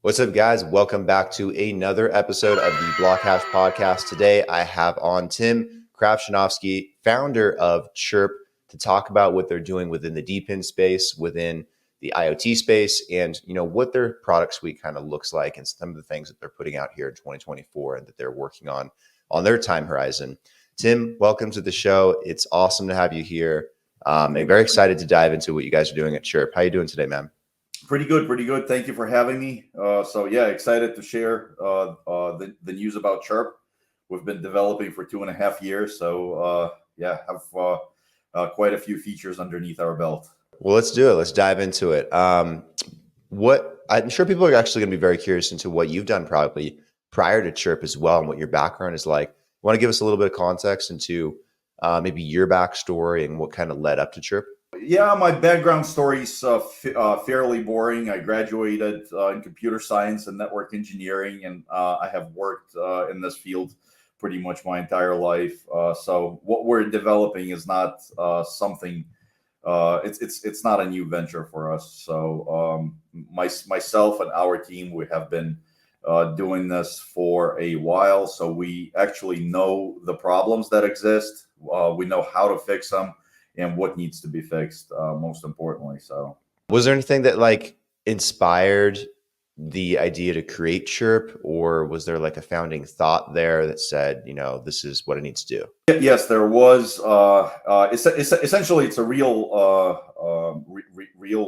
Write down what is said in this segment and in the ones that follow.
What's up, guys? Welcome back to another episode of the BlockHash Podcast. Today, I have on Tim Kravchunovsky, founder of Chirp, to talk about what they're doing within the DePIN space, within the IoT space, and what their product suite kind of looks like, and some of the things that they're putting out here in 2024 and that they're working on their time horizon. Tim, welcome to the show. It's awesome to have you here. I'm very excited to dive into what you guys are doing at Chirp. How are you doing today, man? Pretty good. Thank you for having me. Excited to share the news about Chirp. We've been developing for 2.5 years, so have quite a few features underneath our belt. Well, let's do it. Let's dive into it. I'm sure people are actually going to be very curious into what you've done probably prior to Chirp as well, and what your background is like. You want to give us a little bit of context into maybe your backstory and what kind of led up to Chirp? Yeah, my background story is fairly boring. I graduated in computer science and network engineering, and I have worked in this field pretty much my entire life. So what we're developing is not something. It's not a new venture for us. So myself and our team, we have been doing this for a while. So we actually know the problems that exist. We know how to fix them and what needs to be fixed, most importantly. So, was there anything that inspired the idea to create Chirp, or was there a founding thought there that said, this is what it needs to do? Yes, there was. Essentially, it's a real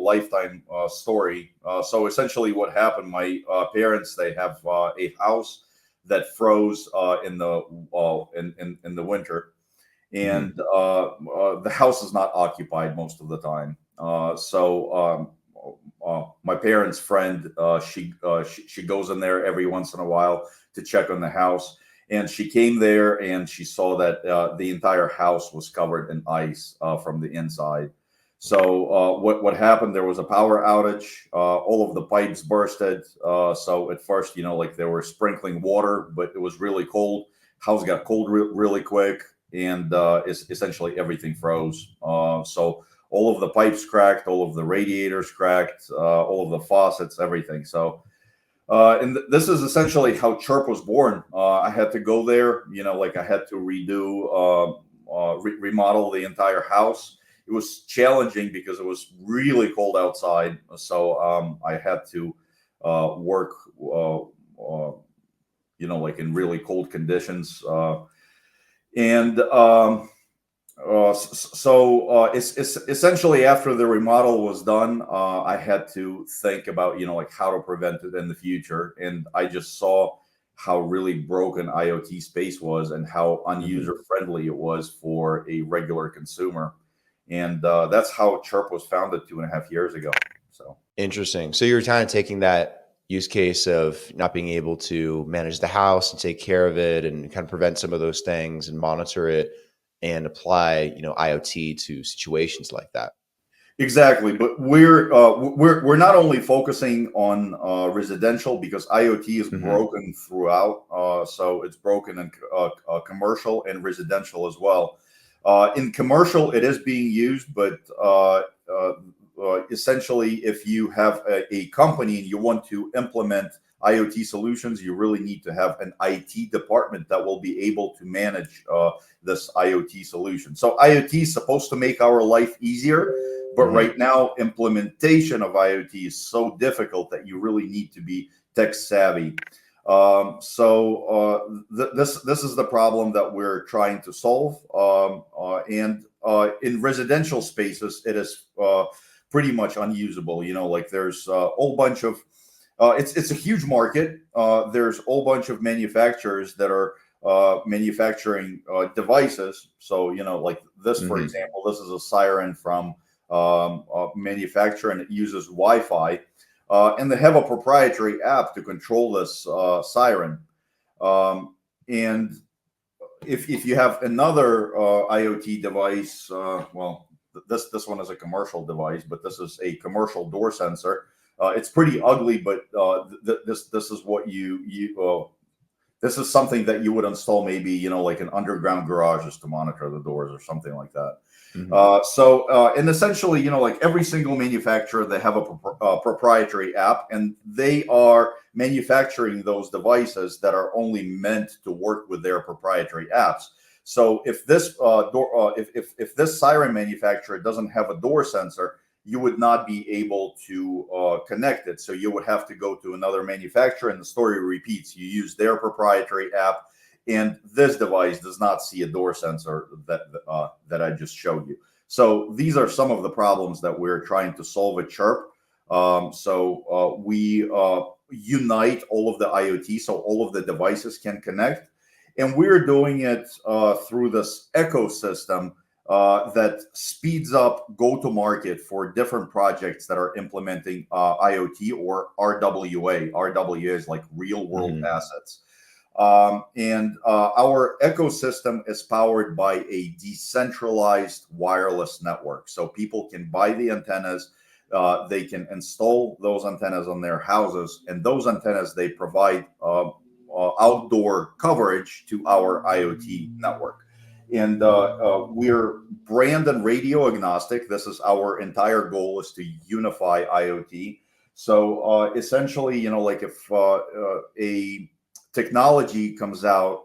lifetime story. So essentially, what happened? My parents, they have a house that froze in the winter. And the house is not occupied most of the time. My parents' friend, she goes in there every once in a while to check on the house. And she came there and she saw that the entire house was covered in ice from the inside. So what happened? There was a power outage. All of the pipes bursted. So at first, they were sprinkling water, but it was really cold. House got cold really quick. And essentially everything froze. So all of the pipes cracked, all of the radiators cracked, all of the faucets, everything. So, and this is essentially how Chirp was born. I had to go there, I had to remodel the entire house. It was challenging because it was really cold outside. So I had to work, in really cold conditions. Essentially after the remodel was done, I had to think about, how to prevent it in the future. And I just saw how really broken IoT space was and how unuser friendly it was for a regular consumer. And that's how Chirp was founded 2.5 years ago. So interesting. So you were kind of taking that use case of not being able to manage the house and take care of it and kind of prevent some of those things and monitor it and apply, IoT to situations like that. Exactly. But we're not only focusing on residential, because IoT is broken throughout. So it's broken in commercial and residential as well. In commercial, it is being used, but essentially, if you have a company and you want to implement IoT solutions, you really need to have an IT department that will be able to manage this IoT solution. So IoT is supposed to make our life easier, but right now implementation of IoT is so difficult that you really need to be tech savvy. This is the problem that we're trying to solve. And in residential spaces, it is pretty much unusable. There's a whole bunch of it's a huge market. There's a whole bunch of manufacturers that are manufacturing devices. So like this, for example, this is a siren from a manufacturer, and it uses Wi-Fi, and they have a proprietary app to control this siren. And if you have another IoT device, this one is a commercial device, but this is a commercial door sensor. It's pretty ugly, but this is what this is something that you would install maybe, like in underground garages to monitor the doors or something like that. Mhm. And essentially, like every single manufacturer, they have a proprietary app, and they are manufacturing those devices that are only meant to work with their proprietary apps. So if this if this siren manufacturer doesn't have a door sensor, you would not be able to connect it. So you would have to go to another manufacturer, and the story repeats. You use their proprietary app, and this device does not see a door sensor that I just showed you. So these are some of the problems that we're trying to solve at Chirp. We unite all of the IoT, so all of the devices can connect, and we're doing it through this ecosystem that speeds up go-to-market for different projects that are implementing IoT or RWA. RWA is like real-world Mhm. assets. Our ecosystem is powered by a decentralized wireless network. So people can buy the antennas, they can install those antennas on their houses, and those antennas, they provide outdoor coverage to our IoT network. And we're brand and radio agnostic. This is our entire goal, is to unify IoT. So essentially, like if a technology comes out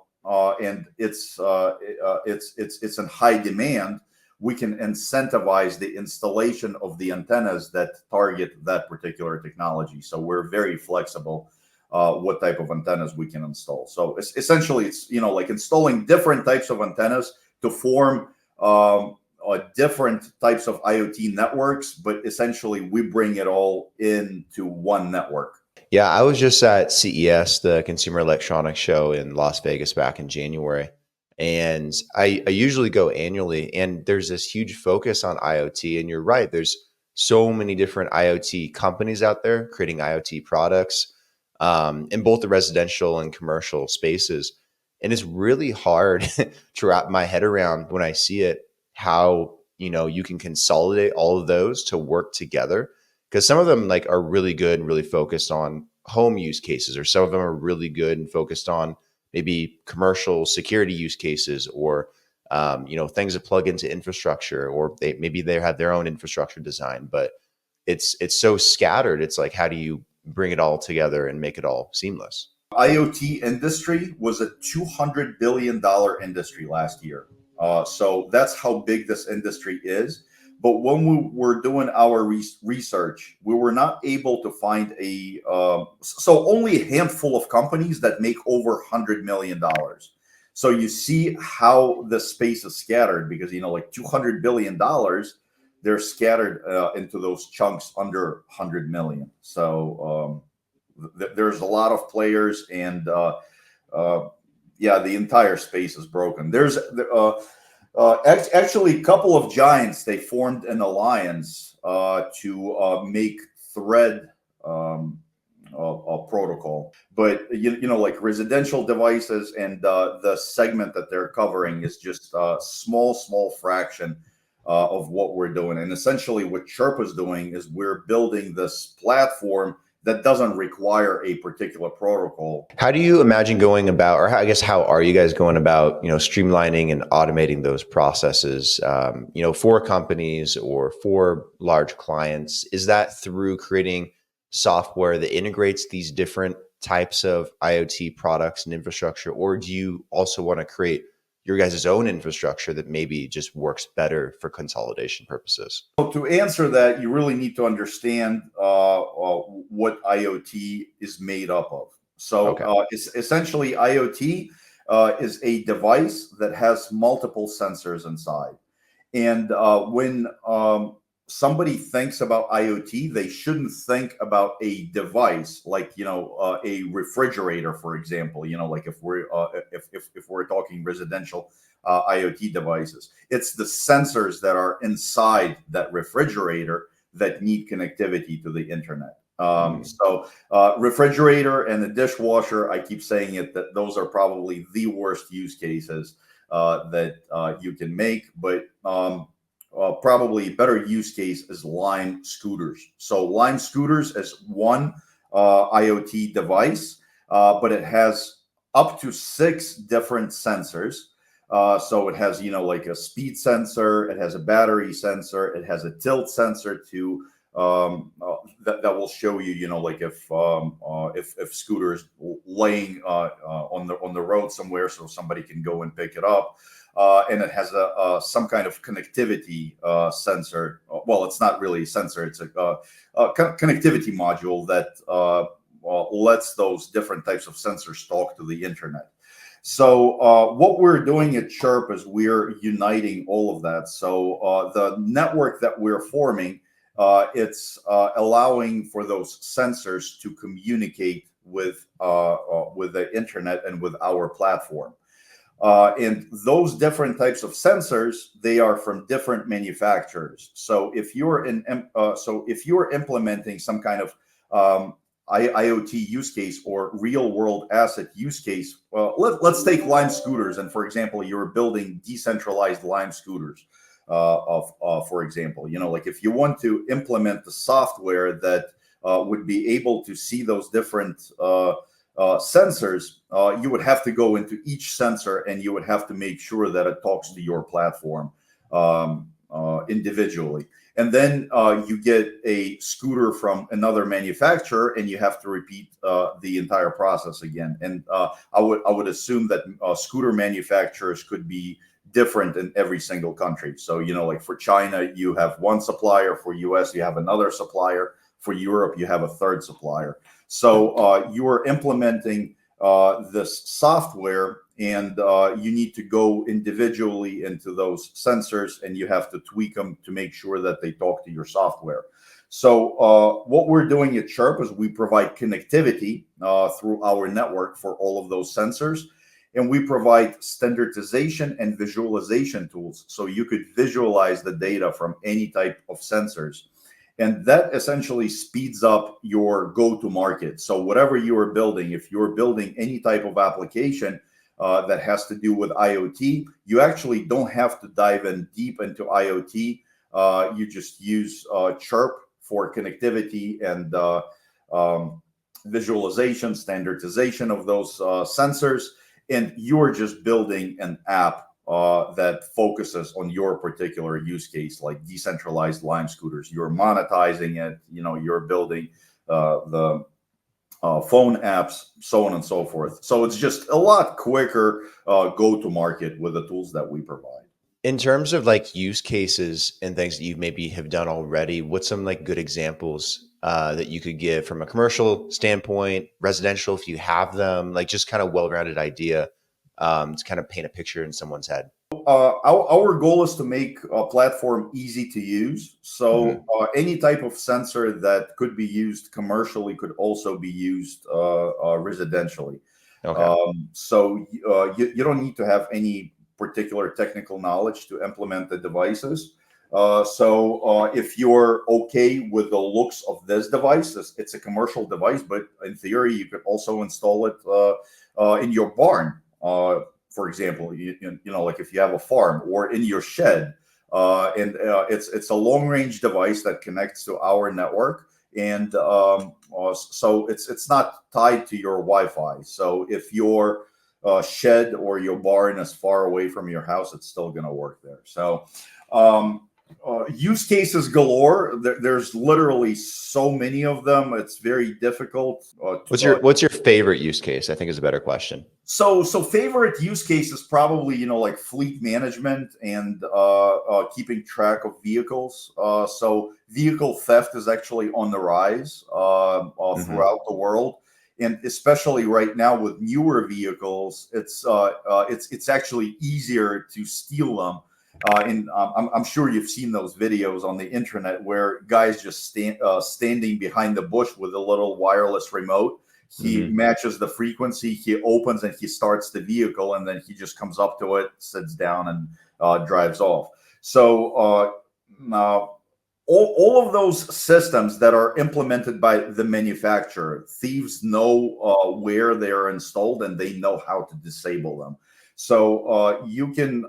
and it's in high demand, we can incentivize the installation of the antennas that target that particular technology. So we're very flexible what type of antennas we can install. So essentially, it's like installing different types of antennas to form different types of IoT networks, but essentially we bring it all into one network. Yeah, I was just at CES, the Consumer Electronics Show in Las Vegas back in January. And I usually go annually, and there's this huge focus on IoT. And you're right, there's so many different IoT companies out there creating IoT products in both the residential and commercial spaces. And it's really hard to wrap my head around when I see it, how you can consolidate all of those to work together, because some of them like are really good and really focused on home use cases, or some of them are really good and focused on maybe commercial security use cases, or things that plug into infrastructure, or maybe they have their own infrastructure design. But it's so scattered. It's like, how do you bring it all together and make it all seamless? IoT industry was a $200 billion industry last year. So that's how big this industry is. But when we were doing our research, we were not able to find so only a handful of companies that make over $100 million. So you see how the space is scattered, because, like $200 billion, they're scattered into those chunks under 100 million. So there's a lot of players, and the entire space is broken. There's actually a couple of giants. They formed an alliance to make Thread a protocol, but like residential devices and the segment that they're covering is just a small fraction of what we're doing. And essentially, what Chirp is doing is we're building this platform that doesn't require a particular protocol. How do you imagine going about, or how are you guys going about, streamlining and automating those processes, for companies or for large clients? Is that through creating software that integrates these different types of IoT products and infrastructure, or do you also want to create your guys' own infrastructure that maybe just works better for consolidation purposes? So to answer that, you really need to understand what IoT is made up of. So Okay. it's essentially IoT is a device that has multiple sensors inside. And when somebody thinks about IoT, they shouldn't think about a device like a refrigerator, for example. Like if we're talking residential IoT devices, it's the sensors that are inside that refrigerator that need connectivity to the internet. So refrigerator and the dishwasher, I keep saying it, that those are probably the worst use cases that you can make, but probably a better use case is Lime scooters. So Lime scooters is one IoT device, but it has up to 6 different sensors. So it has, like a speed sensor, it has a battery sensor, it has a tilt sensor to that will show you, like if scooters laying on the road somewhere, so somebody can go and pick it up. And it has some kind of connectivity sensor. Well, it's not really a sensor; it's a connectivity module that lets those different types of sensors talk to the internet. So what we're doing at Chirp is we're uniting all of that. So the network that we're forming, it's allowing for those sensors to communicate with the internet and with our platform. And those different types of sensors, they are from different manufacturers. So if you're implementing some kind of IoT use case or real world asset use case, let's take Lime scooters. And for example, you're building decentralized Lime scooters. For example, like if you want to implement the software that would be able to see those different sensors, you would have to go into each sensor and you would have to make sure that it talks to your platform individually. And then you get a scooter from another manufacturer and you have to repeat the entire process again. And I would assume that scooter manufacturers could be different in every single country. So, like for China, you have one supplier. For US, you have another supplier. For Europe, you have a third supplier. So you are implementing this software, and you need to go individually into those sensors, and you have to tweak them to make sure that they talk to your software. So what we're doing at Chirp is we provide connectivity through our network for all of those sensors, and we provide standardization and visualization tools, so you could visualize the data from any type of sensors. And that essentially speeds up your go-to-market. So whatever you are building, if you're building any type of application that has to do with IoT, you actually don't have to dive in deep into IoT. You just use Chirp for connectivity and visualization, standardization of those sensors, and you're just building an app that focuses on your particular use case, like decentralized Lime scooters. You're monetizing it, you're building the phone apps, so on and so forth. So it's just a lot quicker go-to-market with the tools that we provide. In terms of like use cases and things that you maybe have done already, what's some like good examples that you could give from a commercial standpoint, residential, if you have them, like just kind of well-rounded idea to kind of paint a picture in someone's head? Our goal is to make a platform easy to use. So any type of sensor that could be used commercially could also be used residentially. Okay. So you don't need to have any particular technical knowledge to implement the devices. So if you're okay with the looks of this device, it's a commercial device, but in theory, you could also install it in your barn. For example, like if you have a farm or in your shed, and it's a long-range device that connects to our network, and so it's not tied to your Wi-Fi. So if your shed or your barn is far away from your house, it's still going to work there. So use cases galore. There's literally so many of them. It's very difficult. What's your favorite use case? I think is a better question. So favorite use case is probably, like fleet management and keeping track of vehicles. So vehicle theft is actually on the rise throughout the world. And especially right now with newer vehicles, it's actually easier to steal them. And I'm sure you've seen those videos on the internet where guys just standing behind the bush with a little wireless remote. He matches the frequency, he opens and he starts the vehicle, and then he just comes up to it, sits down, and drives off. So now all of those systems that are implemented by the manufacturer, thieves know where they are installed and they know how to disable them. So you can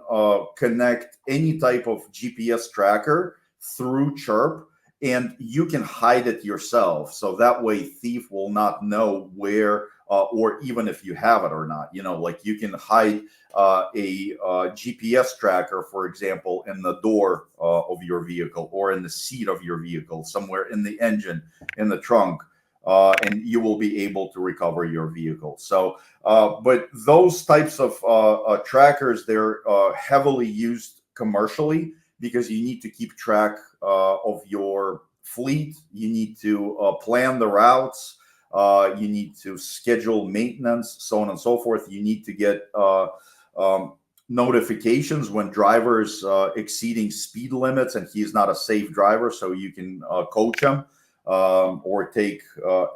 connect any type of GPS tracker through Chirp, and you can hide it yourself. So that way thief will not know where, or even if you have it or not. Like you can hide a GPS tracker, for example, in the door of your vehicle or in the seat of your vehicle, somewhere in the engine, in the trunk. And you will be able to recover your vehicle. So, but those types of trackers, they're heavily used commercially because you need to keep track of your fleet. You need to plan the routes. You need to schedule maintenance, so on and so forth. You need to get notifications when drivers exceeding speed limits and he's not a safe driver, so you can coach him. Or take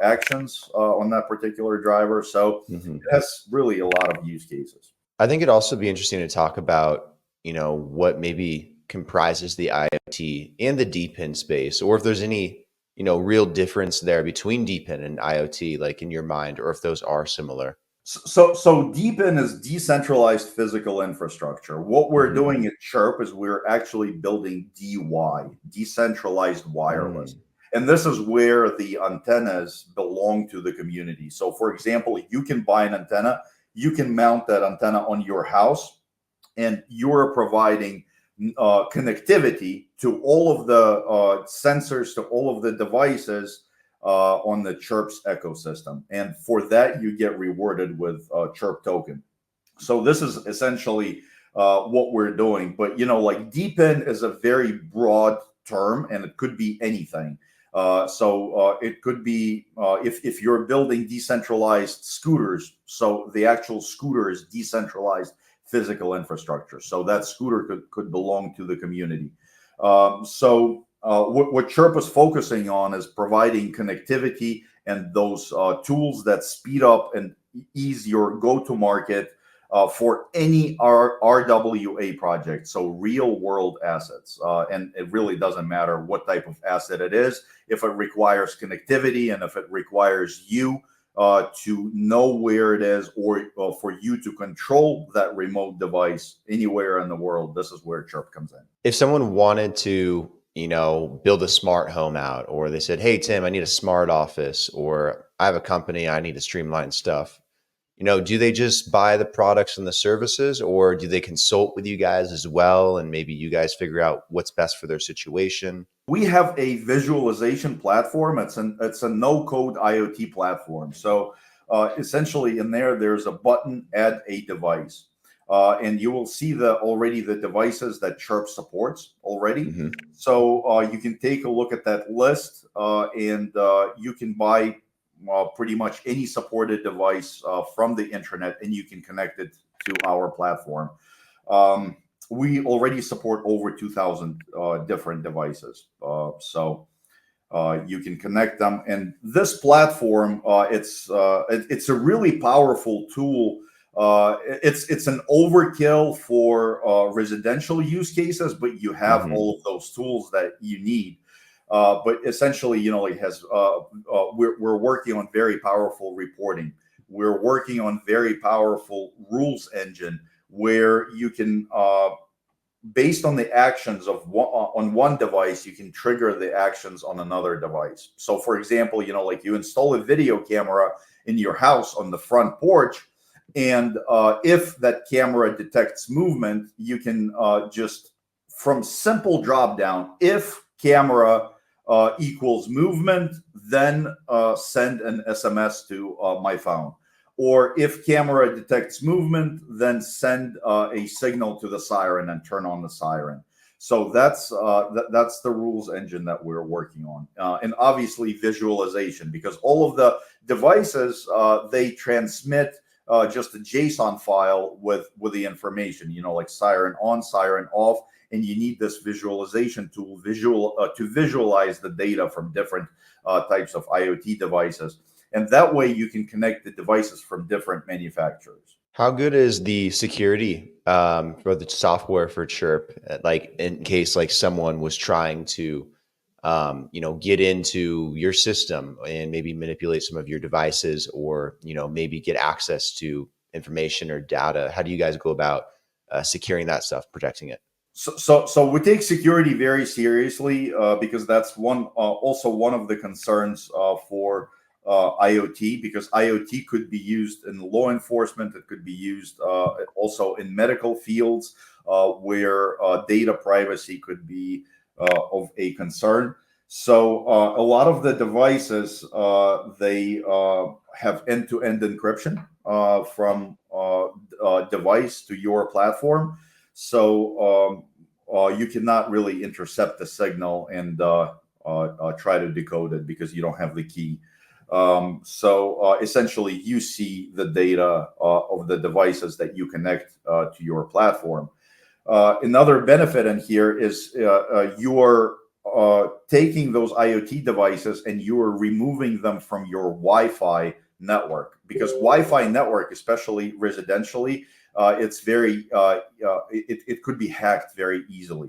actions on that particular driver. So that's really a lot of use cases. I think it'd also be interesting to talk about, what maybe comprises the IoT and the DePIN space, or if there's any, real difference there between DePIN and IoT, like in your mind, or if those are similar. So DePIN is decentralized physical infrastructure. What we're doing at Chirp is we're actually building DeWi, decentralized wireless. And this is where the antennas belong to the community. So, for example, you can buy an antenna, you can mount that antenna on your house, and you're providing connectivity to all of the sensors, to all of the devices on the Chirp's ecosystem. And for that, you get rewarded with Chirp token. So this is essentially what we're doing. But, like DePIN is a very broad term, and it could be anything. So it could be if you're building decentralized scooters, so the actual scooter is decentralized physical infrastructure. So that scooter could belong to the community. So what Chirp is focusing on is providing connectivity and those tools that speed up and ease your go-to-market for any RWA project, so real world assets. And it really doesn't matter what type of asset it is. If it requires connectivity and if it requires you to know where it is, or for you to control that remote device anywhere in the world, this is where Chirp comes in. If someone wanted to, build a smart home out, or they said, hey, Tim, I need a smart office, or I have a company, I need to streamline stuff. Do they just buy the products and the services, or do they consult with you guys as well? And maybe you guys figure out what's best for their situation? We have a visualization platform. It's a no-code IoT platform. So essentially in there's a button, add a device. And you will see already the devices that Chirp supports already. So you can take a look at that list and you can buy pretty much any supported device from the internet, and you can connect it to our platform. We already support over 2,000 different devices. So you can connect them. And this platform, it's a really powerful tool. It's an overkill for residential use cases, but you have all of those tools that you need. But essentially, it has. We're working on very powerful reporting. We're working on very powerful rules engine where you can, based on the actions of on one device, you can trigger the actions on another device. So, for example, like you install a video camera in your house on the front porch, and if that camera detects movement, you can just from simple drop down, if camera equals movement, then send an SMS to my phone. Or if camera detects movement, then send a signal to the siren and turn on the siren. So that's the rules engine that we're working on. And obviously visualization, because all of the devices, they transmit just a JSON file with the information, like siren on, siren off. And you need this visualization tool to visualize the data from different types of IoT devices. And that way you can connect the devices from different manufacturers. How good is the security for the software for Chirp? Like in case like someone was trying to, get into your system and maybe manipulate some of your devices, or, maybe get access to information or data. How do you guys go about securing that stuff, protecting it? So we take security very seriously because that's also one of the concerns for IoT, because IoT could be used in law enforcement. It could be used also in medical fields where data privacy could be of a concern. So a lot of the devices, they have end-to-end encryption from device to your platform. So you cannot really intercept the signal and try to decode it because you don't have the key. So essentially, you see the data of the devices that you connect to your platform. Another benefit in here is you are taking those IoT devices and you are removing them from your Wi-Fi network, because Wi-Fi network, especially residentially, it's very it could be hacked very easily.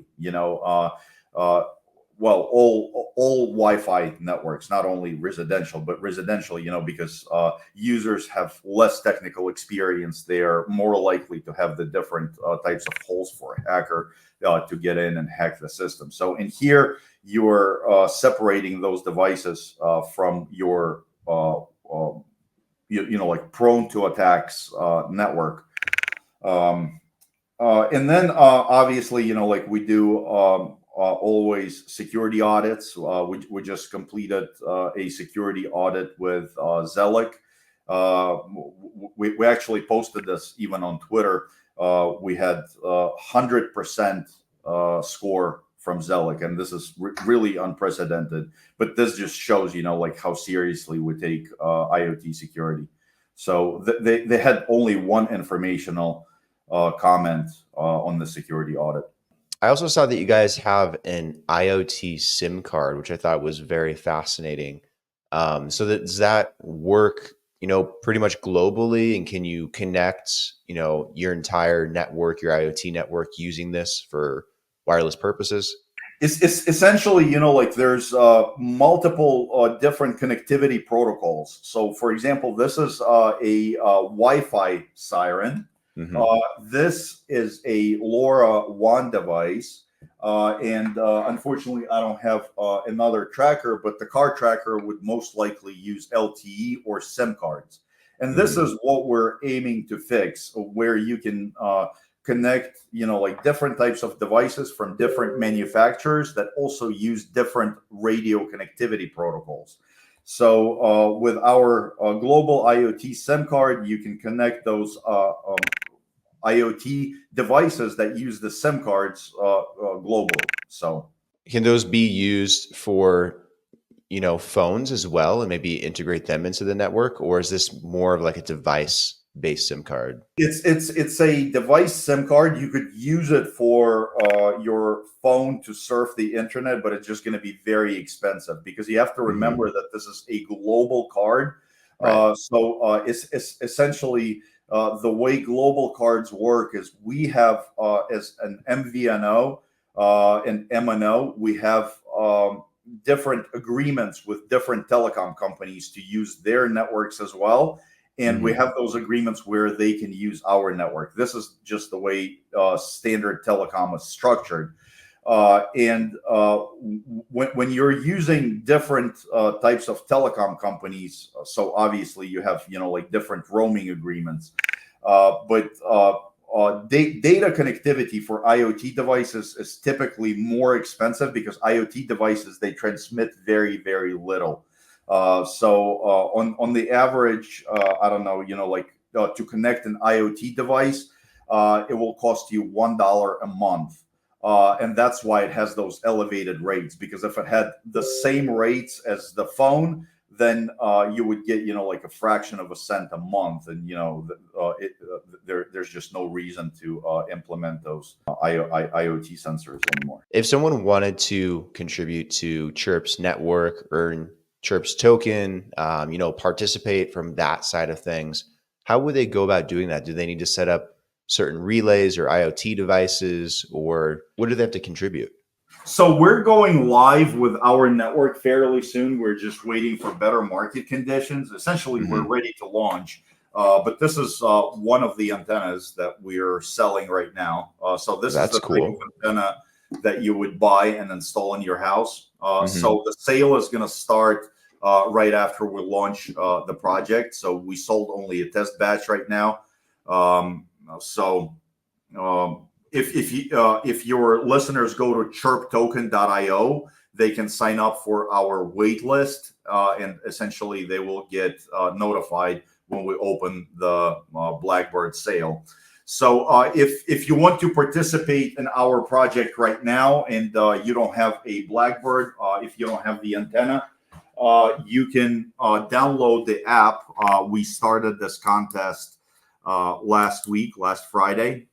Well, all Wi-Fi networks, not only residential, but residential, because users have less technical experience. They are more likely to have the different types of holes for a hacker to get in and hack the system. So in here, you're separating those devices from your like prone to attacks network. And then obviously, like we do always security audits. We just completed a security audit with Zelic. We actually posted this even on Twitter. We had 100% score from Zelic, and this is really unprecedented. But this just shows, like how seriously we take IoT security. So they had only one informational comment on the security audit. I also saw that you guys have an IoT SIM card, which I thought was very fascinating. Does that work, pretty much globally? And can you connect, your entire network, your IoT network, using this for wireless purposes? It's essentially, like there's multiple different connectivity protocols. So, for example, this is a Wi-Fi siren. Mm-hmm. This is a LoRaWAN device, and unfortunately, I don't have another tracker, but the car tracker would most likely use LTE or SIM cards. And this is what we're aiming to fix, where you can connect, like different types of devices from different manufacturers that also use different radio connectivity protocols. So with our global IoT SIM card, you can connect those IoT devices that use the SIM cards globally. So can those be used for, phones as well, and maybe integrate them into the network? Or is this more of like a device-based SIM card? It's a device SIM card. You could use it for your phone to surf the internet, but it's just going to be very expensive because you have to remember that this is a global card. Right. It's essentially the way global cards work is we have as an MVNO and MNO, we have different agreements with different telecom companies to use their networks as well. And we have those agreements where they can use our network. This is just the way standard telecom is structured. When you're using different types of telecom companies, so obviously you have, like different roaming agreements. But data connectivity for IoT devices is typically more expensive because IoT devices, they transmit very, very little. On the average, I don't know, to connect an IoT device, it will cost you $1 a month. And that's why it has those elevated rates, because if it had the same rates as the phone, then you would get, like a fraction of a cent a month. And, there's just no reason to implement those IoT sensors anymore. If someone wanted to contribute to Chirp's network, earn Chirp's token, participate from that side of things, how would they go about doing that? Do they need to set up certain relays or IoT devices, or what do they have to contribute? So we're going live with our network fairly soon. We're just waiting for better market conditions. Essentially, we're ready to launch. But this is one of the antennas that we're selling right now. So this That's is the type of antenna that you would buy and install in your house. So the sale is going to start right after we launch the project. So we sold only a test batch right now. If your listeners go to chirptoken.io, they can sign up for our wait list, and essentially they will get notified when we open the BlackBird sale. So if you want to participate in our project right now and you don't have a BlackBird, if you don't have the antenna, you can download the app. We started this contest last Friday.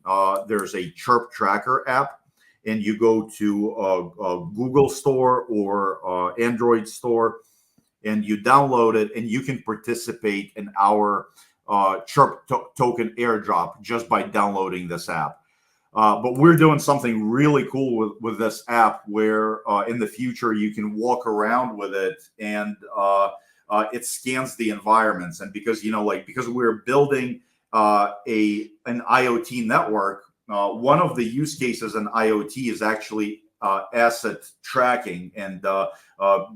There's a Chirp Tracker app, and you go to a Google store or Android store, and you download it, and you can participate in our Chirp token airdrop just by downloading this app. But we're doing something really cool with this app where in the future you can walk around with it, and it scans the environments. And because we're building an IoT network, one of the use cases in IoT is actually asset tracking and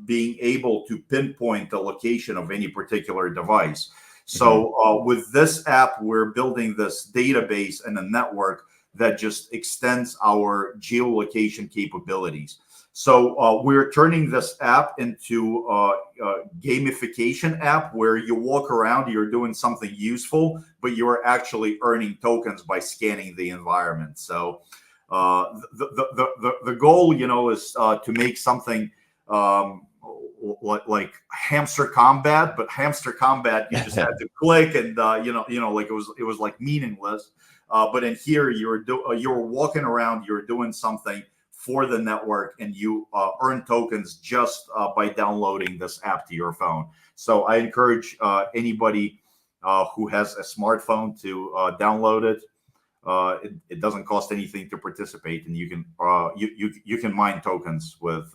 being able to pinpoint the location of any particular device. So with this app, we're building this database and a network that just extends our geolocation capabilities. So we're turning this app into a gamification app where you walk around, you're doing something useful, but you're actually earning tokens by scanning the environment. So the goal, is to make something like Hamster Combat, but Hamster Combat you just had to click and like it was like meaningless. But in here you're walking around, you're doing something for the network, and you earn tokens just by downloading this app to your phone. So I encourage anybody who has a smartphone to download it. It doesn't cost anything to participate, and you can mine tokens with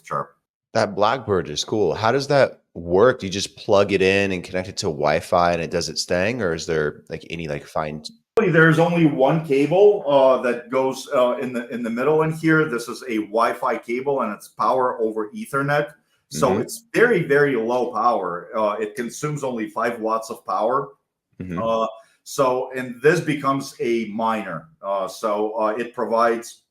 Chirp. That BlackBird is cool. How does that work? Do you just plug it in and connect it to Wi-Fi and it does its thing, or is there like any fine? There's only one cable that goes in the middle in here. This is a Wi-Fi cable, and it's power over Ethernet. So it's very, very low power. It consumes only 5 watts of power. And this becomes a miner. It provides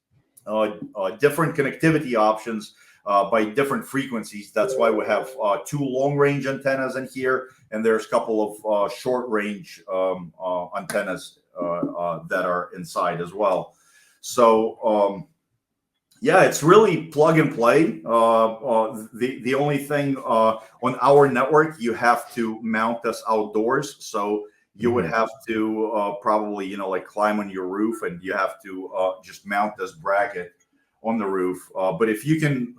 different connectivity options by different frequencies. That's why we have 2 long-range antennas in here, and there's a couple of short-range antennas that are inside as well. So it's really plug and play. The only thing on our network, you have to mount this outdoors. So you would have to probably climb on your roof, and you have to just mount this bracket on the roof. But if you can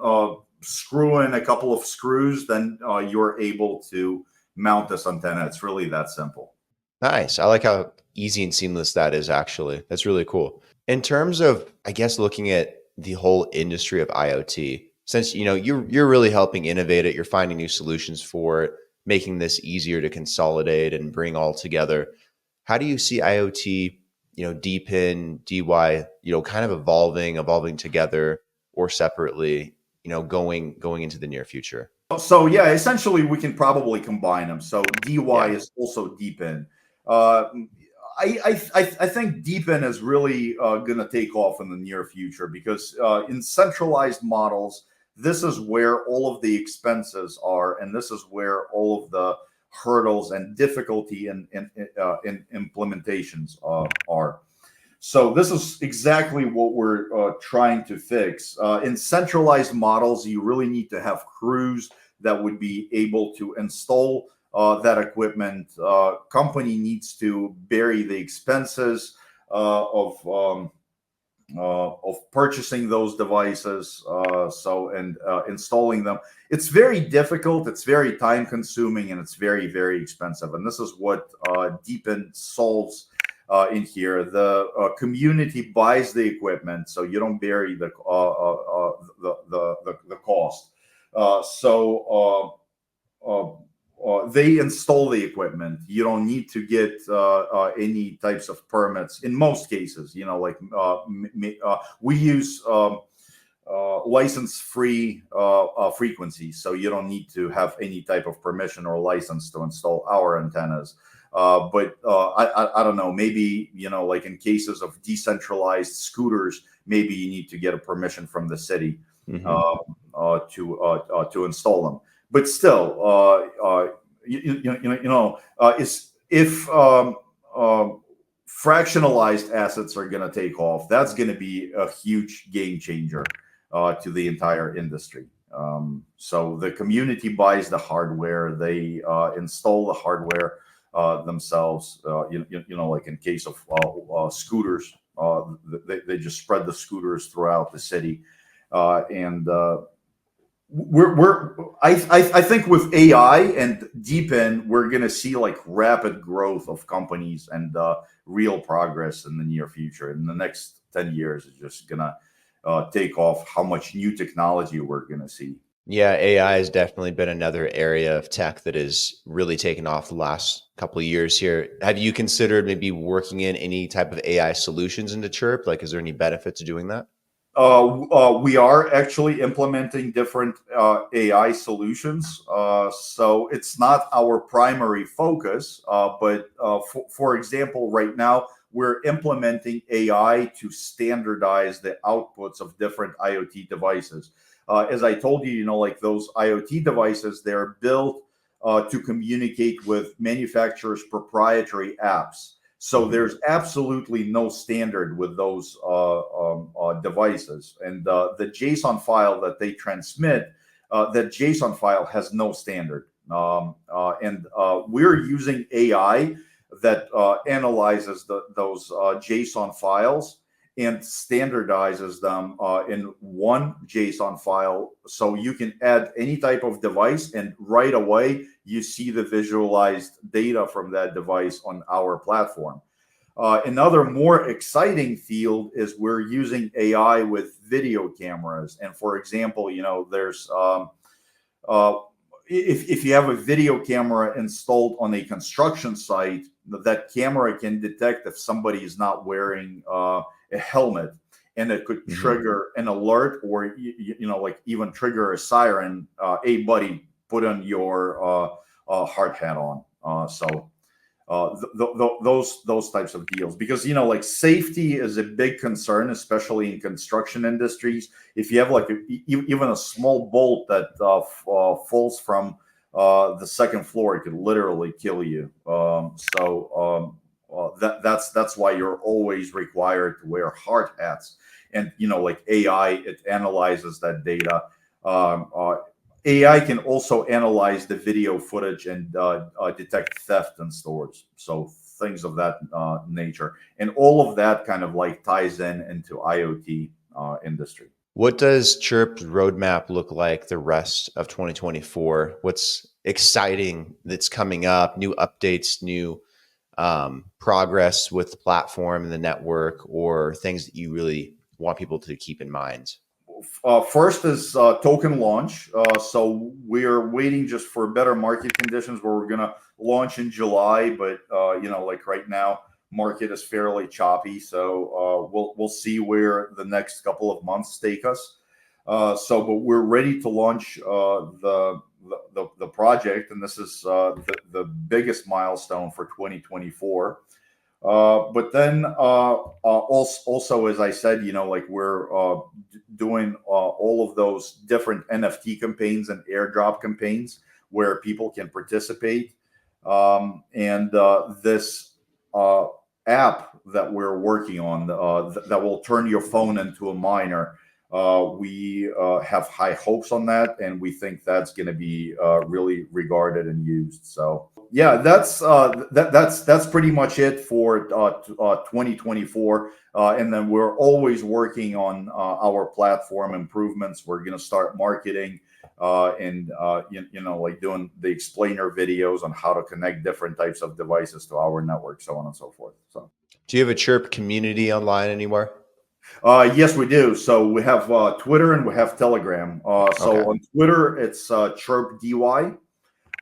screw in a couple of screws, then you're able to mount this antenna. It's really that simple. Nice. I like how easy and seamless that is, actually. That's really cool. In terms of, I guess, looking at the whole industry of IoT, since you're really helping innovate it, you're finding new solutions for it, making this easier to consolidate and bring all together. How do you see IoT, DePIN, DeWi, kind of evolving together or separately, going into the near future? So essentially we can probably combine them. So DeWi is also DePIN. I think DePIN is really going to take off in the near future because in centralized models, this is where all of the expenses are, and this is where all of the hurdles and difficulty in implementations are. So this is exactly what we're trying to fix. In centralized models, you really need to have crews that would be able to install that equipment. Company needs to bury the expenses of purchasing those devices, and installing them. It's very difficult, it's very time consuming, and it's very, very expensive. And this is what DePIN solves in here. The community buys the equipment, so you don't bury the cost. they install the equipment. You don't need to get any types of permits in most cases. Like we use license-free frequencies, so you don't need to have any type of permission or license to install our antennas. But I don't know, maybe, like in cases of decentralized scooters, maybe you need to get a permission from the city to install them. But still, is if fractionalized assets are going to take off, that's going to be a huge game changer to the entire industry. So the community buys the hardware, they install the hardware themselves. Like in case of scooters, they just spread the scooters throughout the city, and I think with AI and DePIN, we're going to see like rapid growth of companies and real progress in the near future. In the next 10 years, it's just going to take off how much new technology we're going to see. Yeah, AI has definitely been another area of tech that has really taken off the last couple of years here. Have you considered maybe working in any type of AI solutions into Chirp? Like, is there any benefit to doing that? We are actually implementing different AI solutions. So it's not our primary focus, but for example, right now, we're implementing AI to standardize the outputs of different IoT devices. As I told you, like those IoT devices, they're built to communicate with manufacturers' proprietary apps. So there's absolutely no standard with those devices. And the JSON file that they transmit, that JSON file has no standard. And we're using AI that analyzes those JSON files and standardizes them in one JSON file. So you can add any type of device, and right away, you see the visualized data from that device on our platform. Another more exciting field is we're using AI with video cameras. And for example, there's if you have a video camera installed on a construction site, that camera can detect if somebody is not wearing a helmet, and it could trigger an alert, or like even trigger a siren. Hey, buddy, put on your hard hat on. Those types of deals, because like safety is a big concern, especially in construction industries. If you have like even a small bolt that falls from the second floor, it could literally kill you. That's why you're always required to wear hard hats. And like AI, it analyzes that data. AI can also analyze the video footage and detect theft in stores. So things of that nature. And all of that kind of like ties into IoT industry. What does Chirp's roadmap look like the rest of 2024? What's exciting that's coming up? New updates, new progress with the platform and the network, or things that you really want people to keep in mind? First is token launch. So we're waiting just for better market conditions, where we're going to launch in July. But, like right now, market is fairly choppy. So we'll see where the next couple of months take us. But we're ready to launch the project. And this is the biggest milestone for 2024. But then also, as I said, like we're doing all of those different NFT campaigns and airdrop campaigns where people can participate. And this app that we're working on that will turn your phone into a miner, we have high hopes on that, and we think that's going to be really regarded and used. So yeah, that's pretty much it for 2024. And then we're always working on our platform improvements. We're going to start marketing and like doing the explainer videos on how to connect different types of devices to our network, so on and so forth. So, do you have a Chirp community online anywhere? Yes, we do. So we have Twitter and we have Telegram. So on Twitter, it's Chirp DeWi.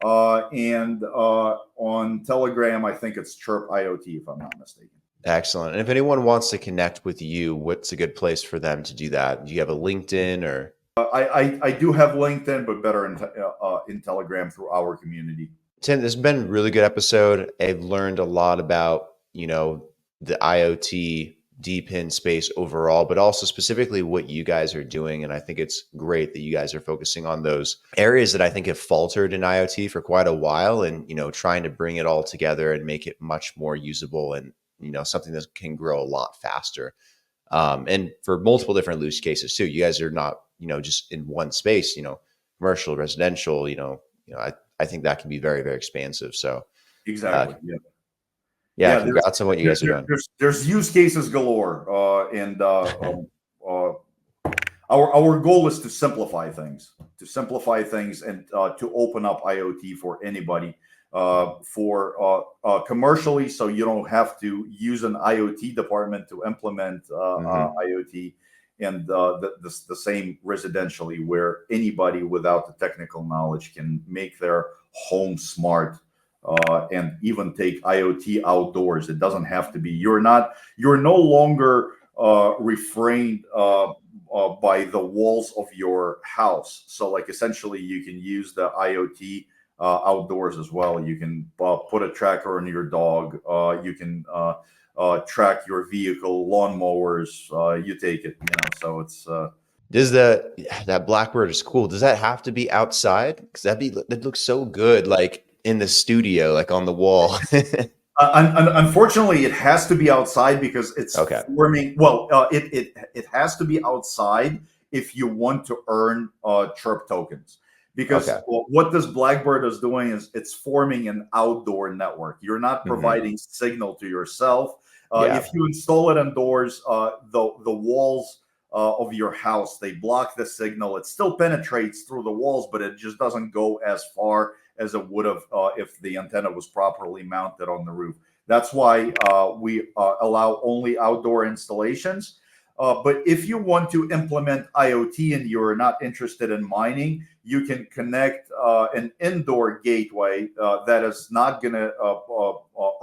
And on Telegram, I think it's Chirp IoT, if I'm not mistaken. Excellent. And if anyone wants to connect with you, what's a good place for them to do that? Do you have a LinkedIn or? I do have LinkedIn, but better in Telegram through our community. Tim, this has been a really good episode. I've learned a lot about, the IoT DePIN space overall, but also specifically what you guys are doing. And I think it's great that you guys are focusing on those areas that I think have faltered in IoT for quite a while and, trying to bring it all together and make it much more usable and, something that can grow a lot faster. And for multiple different use cases too. You guys are not, just in one space, commercial, residential, I think that can be very, very expansive. So exactly. Yeah, congrats on what you guys are doing. There's use cases galore, and our goal is to simplify things, and to open up IoT for anybody, for commercially, so you don't have to use an IoT department to implement IoT, and the same residentially, where anybody without the technical knowledge can make their home smart. And even take IoT outdoors. It doesn't have to be. You're no longer refrained by the walls of your house. So, like, essentially, you can use the IoT outdoors as well. You can put a tracker on your dog. You can track your vehicle, lawnmowers. You take it. So it's. Does that BlackBird is cool? Does that have to be outside? Because that looks so good, like in the studio, like on the wall. Unfortunately, it has to be outside because it's forming. Well, it has to be outside if you want to earn Chirp tokens. Because what this BlackBird is doing is it's forming an outdoor network. You're not providing signal to yourself. If you install it indoors, the walls of your house, they block the signal. It still penetrates through the walls, but it just doesn't go as far as it would have if the antenna was properly mounted on the roof. That's why we allow only outdoor installations. But if you want to implement IoT and you're not interested in mining, you can connect an indoor gateway that is not going to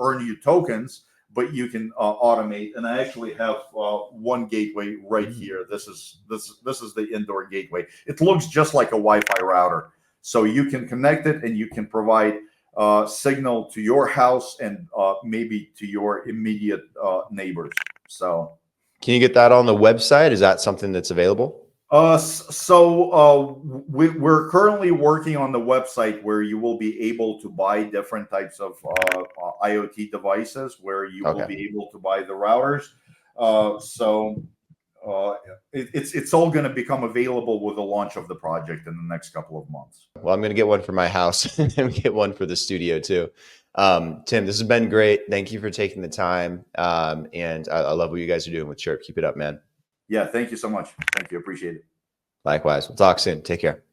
earn you tokens, but you can automate. And I actually have one gateway right here. This is the indoor gateway. It looks just like a Wi-Fi router. So you can connect it and you can provide signal to your house and maybe to your immediate neighbors. So, can you get that on the website? Is that something that's available? We're currently working on the website where you will be able to buy different types of IoT devices, where you will be able to buy the routers. It's all going to become available with the launch of the project in the next couple of months. Well, I'm going to get one for my house and get one for the studio too. Tim, this has been great. Thank you for taking the time. And I love what you guys are doing with Chirp. Keep it up, man. Yeah, thank you so much. Thank you. Appreciate it. Likewise. We'll talk soon. Take care.